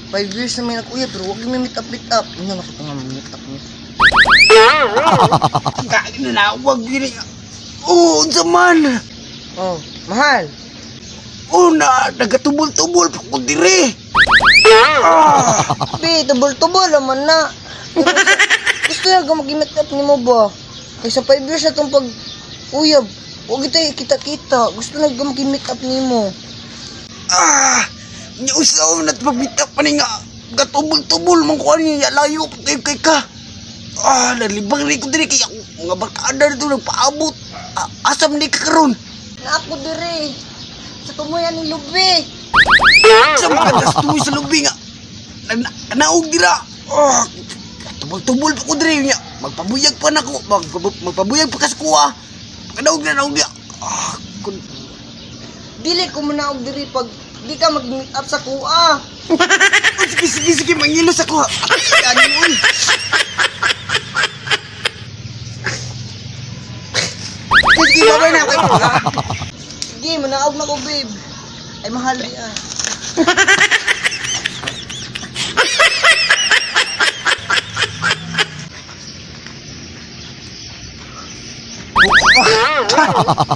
5 years na may nag-uyab, pero huwag may meet up. Ano na ko ito nga meet up niya? Kain na wag gini. Oh, zaman. Oh, mahal. Oh, nagatubol-tubol pa ko dire. Be, tubol-tubol naman na. Gusto na mag-meet up ni mo ba? Kaysa 5 years na itong pag-uyab. Huwag kita-kita. Gusto na mag-meet up ni mo. Nyusaw na pag-meet up pa nga. Gatubol-tubol man ko niya. Layo pa kay ka. Nalibang rin ko dire kaya mga barkada dito nagpaabot. Asam ni ka karon. Na ako dire. Sa tumuyan ni Lubi. Sa mga gastuloy sa lubi nga. Naog dira. Tubol-tubol pa ko dire niya. Magpabuyag pa na ko. Magpabuyag pa ka sa kuha. Naog na. Dili ko muna og diri pag di ka mag-meet up sa kuha. Sige, mangilos ako. Ano mo eh. Sige, babay na ako. Sige, manaog na ko, babe. Ay, mahal yan.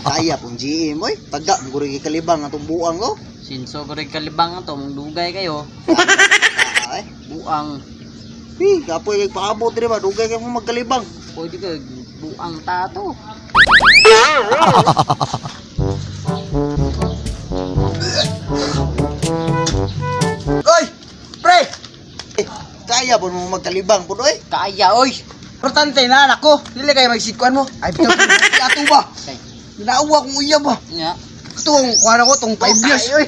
Kaya pong GM, oy. Taga, guri kalibang atong buang, oh. Sinso ko rin kalibang ito, dugay kayo. Ay, Buang. kapoy kay paabot dire ba, dugay kay mo magkalibang. Pwede ka, buang tato. Oy, pre. Kaya po mo magkalibang po, oy. Kaya, oy! Importante na anak ko. Dili kay magsikwan mo. Ay, bitaw ato ba? Okay. Ginaawa kong uyab ba? Nga. Itong kuha ko tong 5 years. Oy!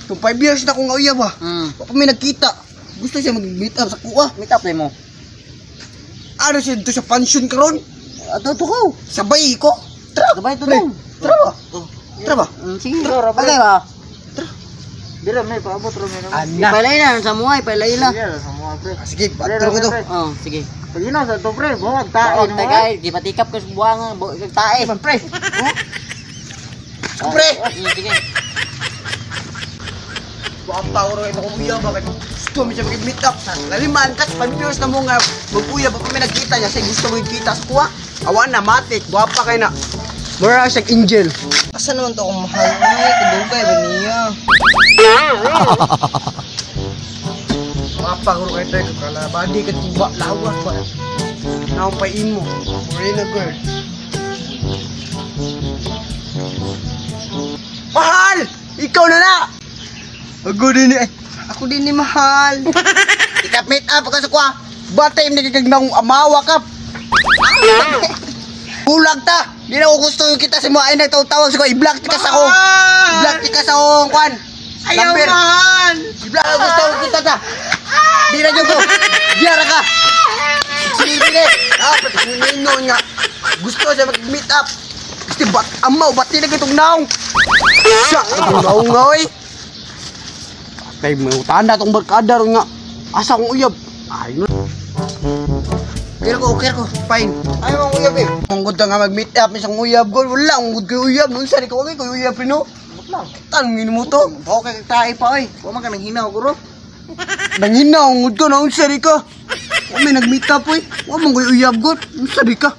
Tong 5 years na kong uyab ba? Baka may nagkita. Gusto siya mag-meet up sa kuha. Meet up mo. Ano siya dito sa pension karon? Ato to ko. Sabay ko. Tara. Sabay to Pre. lang. Tara ba? Tara ba? Sige, bagay ba? Dira, may paabot rin mo. Ipalay na, sa mga ipalay na. Sige, patro ko to. Oh, sige. Pagino sa to pre, buwag Tae tae mo kay, di patikap ko sa buwangan, tae. Man, pre. Pre. Sige. Buang tao rin ako uyab ba? Gusto mo siya mag-meet up. Laliman kas 5 years na mo nga mag-uyab ba may nagkita niya. Say gusto mo kita sa kuha. Awan na, matik. Guwapa kay na. Mura siyang angel. Asa naman to akong mahal ay, kadugay ba niya? Guwapa ko kay tayo. Kalabadi ka tiba. Lawas ba? Naupain mo. Marina girl. Mahal! Ikaw na na! Ako din eh. Ako din ni mahal. Ikap-meet up ka sa kuha. Batay mo nagigag ng amawa ka. Bulag ta! Di na ko gusto yung kita sa mga ay nagtawag sa ko. I-block ka sa ko. I-block ka sa kong kwan. Ayaw Number. mahal. I-block ka gusto yung kita sa. Di na dyan ko. Diyara ka. Sige eh. Pati nino nga. Gusto siya mag-meet up. Gusto bat amaw. Ba't di na kitong naong. Siya. Itong naong nga oy. Kay may utanda itong barkada rin nga. Asa akong uyab. Ay no. Okay ko. Fine. Ayaw ang uyab eh. Ang gud nga mag-meet up isang uyab ko. Wala, ang gud ko uyab. Nung sari ko, okay ko uyab rin no. Tanongin mo to. Okay, tae pa oy. Wa man ka nang hinaw ko ro. Nangina, ang gud ko. Nung sari ka. May nag-meet up eh. Wa mong uyab ko. Nung sari ka.